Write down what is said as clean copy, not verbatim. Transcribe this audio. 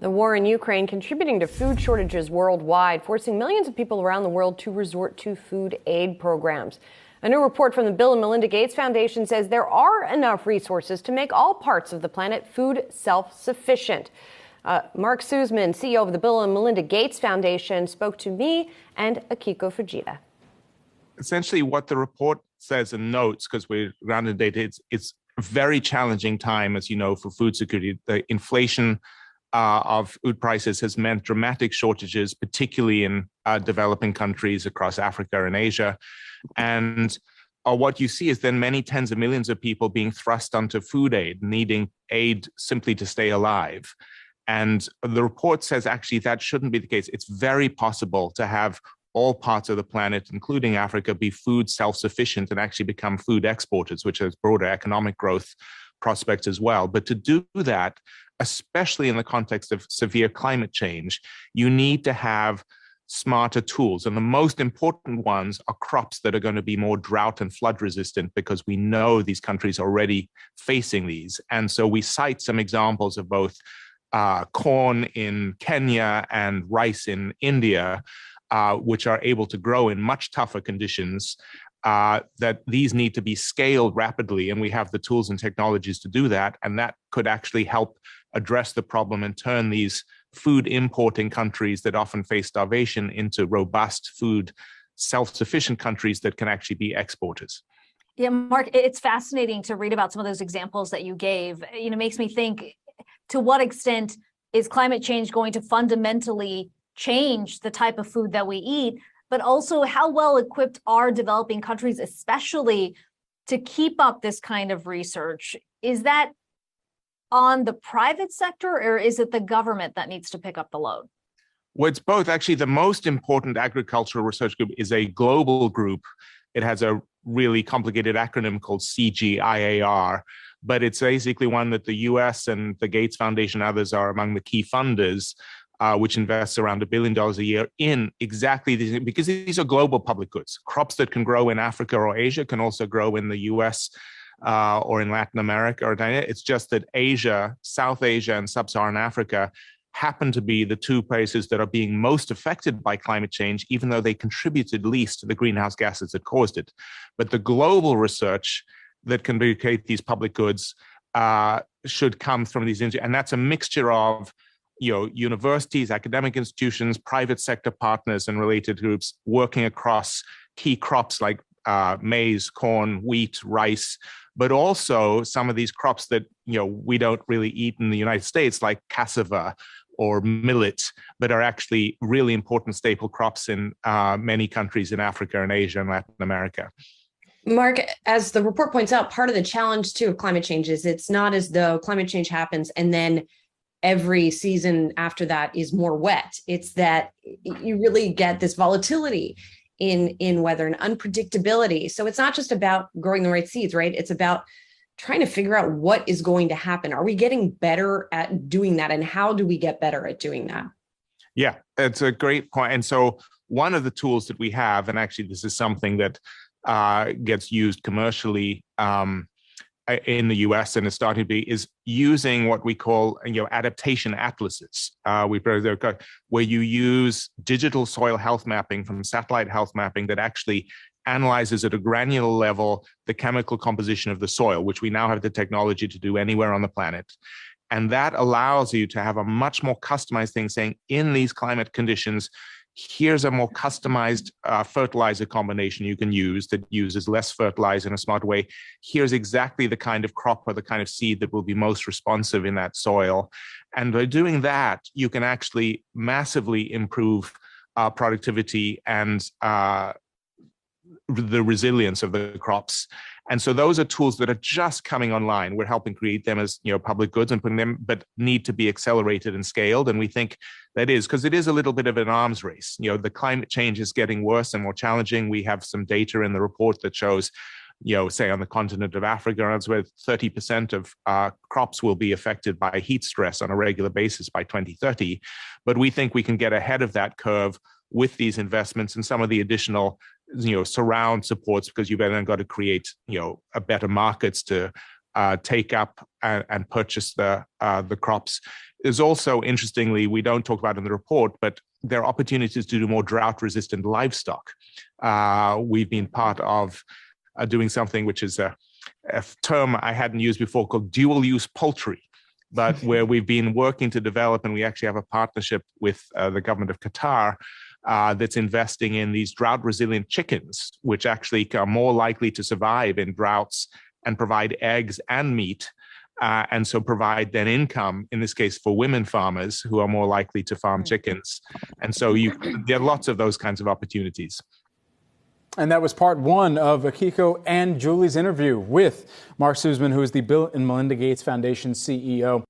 The war in Ukraine contributing to food shortages worldwide, forcing millions of people around the world to resort to food aid programs. A new report from the Bill and Melinda Gates Foundation says there are enough resources to make all parts of the planet food self-sufficient. Mark Suzman, CEO of the Bill and Melinda Gates Foundation, spoke to me and Akiko Fujita. Essentially, what the report says and notes, because we're grounded in data, it's a very challenging time, as you know, for food security. The inflation of food prices has meant dramatic shortages, particularly in developing countries across Africa and Asia. And what you see is then many tens of millions of people being thrust onto food aid, needing aid simply to stay alive. And the report says actually that shouldn't be the case. It's very possible to have all parts of the planet, including Africa, be food self-sufficient and actually become food exporters, which has broader economic growth prospects as well. But to do that, especially in the context of severe climate change, you need to have smarter tools. And the most important ones are crops that are going to be more drought and flood resistant, because we know these countries are already facing these. And so we cite some examples of both corn in Kenya and rice in India, which are able to grow in much tougher conditions, that these need to be scaled rapidly. And we have the tools and technologies to do that. And that could actually help address the problem and turn these food importing countries that often face starvation into robust food self-sufficient countries that can actually be exporters. Yeah, Mark, it's fascinating to read about some of those examples that you gave. You know, makes me think, to what extent is climate change going to fundamentally change the type of food that we eat, but also how well equipped are developing countries, especially to keep up this kind of research? Is that on the private sector, or is it the government that needs to pick up the load? Well, it's both. Actually, the most important agricultural research group is a global group. It has a really complicated acronym called CGIAR, but it's basically one that the US and the Gates Foundation and others are among the key funders, which invests around $1 billion a year in exactly these, because these are global public goods. Crops that can grow in Africa or Asia can also grow in the US or in Latin America. It's just that Asia, South Asia, and Sub-Saharan Africa happen to be the two places that are being most affected by climate change, even though they contributed least to the greenhouse gases that caused it. But the global research that can create these public goods should come from these, and that's a mixture of universities, academic institutions, private sector partners, and related groups working across key crops like maize, corn, wheat, rice, but also some of these crops that we don't really eat in the United States, like cassava or millet, but are actually really important staple crops in many countries in Africa and Asia and Latin America. Mark, as the report points out, part of the challenge too of climate change is it's not as though climate change happens and then every season after that is more wet. It's that you really get this volatility in weather and unpredictability. So it's not just about growing the right seeds, right? It's about trying to figure out what is going to happen. Are we getting better at doing that? And how do we get better at doing that? Yeah, it's a great point. And so one of the tools that we have, and actually this is something that gets used commercially in the US and is starting to be, is using what we call adaptation atlases, where you use digital soil health mapping from satellite health mapping that actually analyzes at a granular level the chemical composition of the soil, which we now have the technology to do anywhere on the planet. And that allows you to have a much more customized thing saying, in these climate conditions, here's a more customized fertilizer combination you can use that uses less fertilizer in a smart way. Here's exactly the kind of crop or the kind of seed that will be most responsive in that soil. And by doing that, you can actually massively improve productivity and the resilience of the crops. And so those are tools that are just coming online. We're helping create them as public goods and putting them, but need to be accelerated and scaled. And we think that is because it is a little bit of an arms race. The climate change is getting worse and more challenging. We have some data in the report that shows, say on the continent of Africa, where 30% of crops will be affected by heat stress on a regular basis by 2030. But we think we can get ahead of that curve with these investments and some of the additional surround supports, because you've then got to create, a better markets to take up and purchase the crops. There's also, interestingly, we don't talk about it in the report, but there are opportunities to do more drought-resistant livestock. We've been part of doing something which is a term I hadn't used before called dual-use poultry, but where we've been working to develop, and we actually have a partnership with the government of Qatar that's investing in these drought-resilient chickens, which actually are more likely to survive in droughts and provide eggs and meat, and so provide then income, in this case for women farmers who are more likely to farm chickens. And so there are lots of those kinds of opportunities. And that was part one of Akiko and Julie's interview with Mark Suzman, who is the Bill and Melinda Gates Foundation CEO.